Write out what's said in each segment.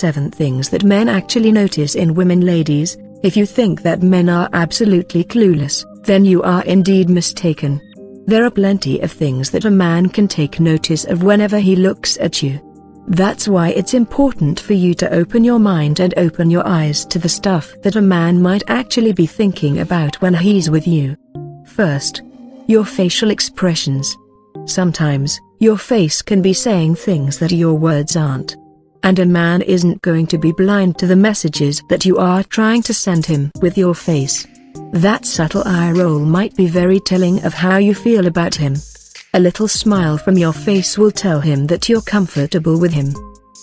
7 things that men actually notice in women. Ladies, if you think that men are absolutely clueless, then you are indeed mistaken. There are plenty of things that a man can take notice of whenever he looks at you. That's why it's important for you to open your mind and open your eyes to the stuff that a man might actually be thinking about when he's with you. First, your facial expressions. Sometimes, your face can be saying things that your words aren't. And a man isn't going to be blind to the messages that you are trying to send him with your face. That subtle eye roll might be very telling of how you feel about him. A little smile from your face will tell him that you're comfortable with him.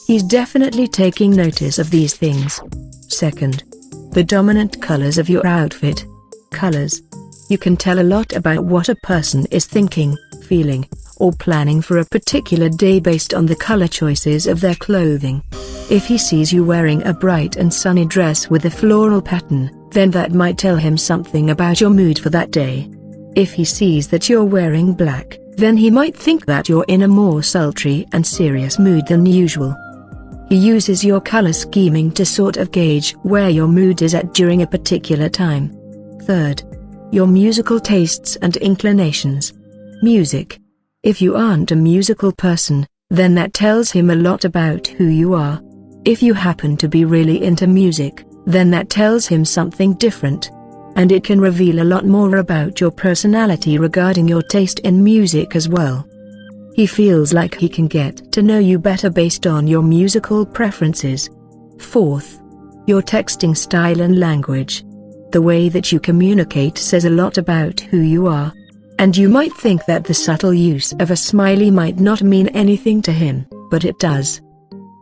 He's definitely taking notice of these things. Second, the dominant colors of your outfit. Colors. You can tell a lot about what a person is thinking, feeling, or planning for a particular day based on the color choices of their clothing. If he sees you wearing a bright and sunny dress with a floral pattern, then that might tell him something about your mood for that day. If he sees that you're wearing black, then he might think that you're in a more sultry and serious mood than usual. He uses your color scheming to sort of gauge where your mood is at during a particular time. Third, your musical tastes and inclinations. Music. If you aren't a musical person, then that tells him a lot about who you are. If you happen to be really into music, then that tells him something different. And it can reveal a lot more about your personality regarding your taste in music as well. He feels like he can get to know you better based on your musical preferences. Fourth, your texting style and language. The way that you communicate says a lot about who you are. And you might think that the subtle use of a smiley might not mean anything to him, but it does.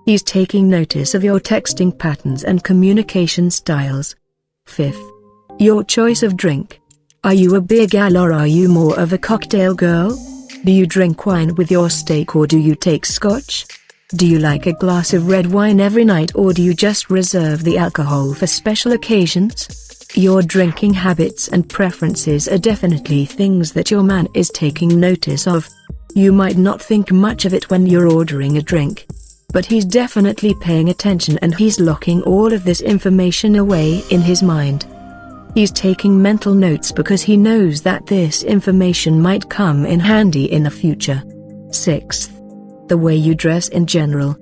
He's taking notice of your texting patterns and communication styles. Fifth, your choice of drink. Are you a beer gal or are you more of a cocktail girl? Do you drink wine with your steak or do you take scotch? Do you like a glass of red wine every night or do you just reserve the alcohol for special occasions? Your drinking habits and preferences are definitely things that your man is taking notice of. You might not think much of it when you're ordering a drink, but he's definitely paying attention and he's locking all of this information away in his mind. He's taking mental notes because he knows that this information might come in handy in the future. Sixth, the way you dress in general.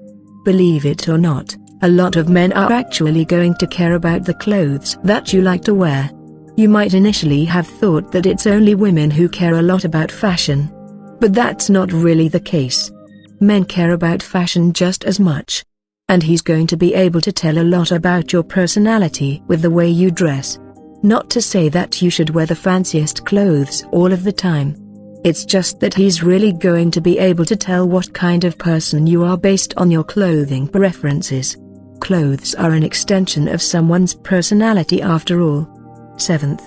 Believe it or not, a lot of men are actually going to care about the clothes that you like to wear. You might initially have thought that it's only women who care a lot about fashion. But that's not really the case. Men care about fashion just as much. And he's going to be able to tell a lot about your personality with the way you dress. Not to say that you should wear the fanciest clothes all of the time. It's just that he's really going to be able to tell what kind of person you are based on your clothing preferences. Clothes are an extension of someone's personality after all. Seventh,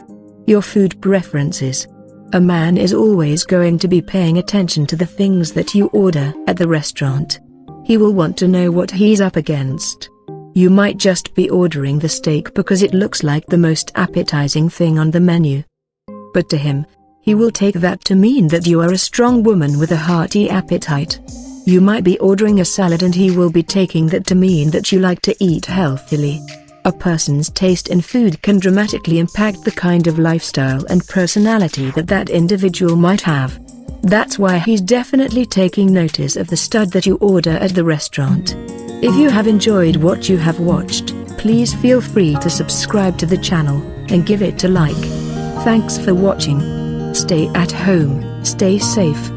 your food preferences. A man is always going to be paying attention to the things that you order at the restaurant. He will want to know what he's up against. You might just be ordering the steak because it looks like the most appetizing thing on the menu. But to him, he will take that to mean that you are a strong woman with a hearty appetite. You might be ordering a salad and he will be taking that to mean that you like to eat healthily. A person's taste in food can dramatically impact the kind of lifestyle and personality that that individual might have. That's why he's definitely taking notice of the stud that you order at the restaurant. If you have enjoyed what you have watched, please feel free to subscribe to the channel and give it a like. Thanks for watching. Stay at home, stay safe.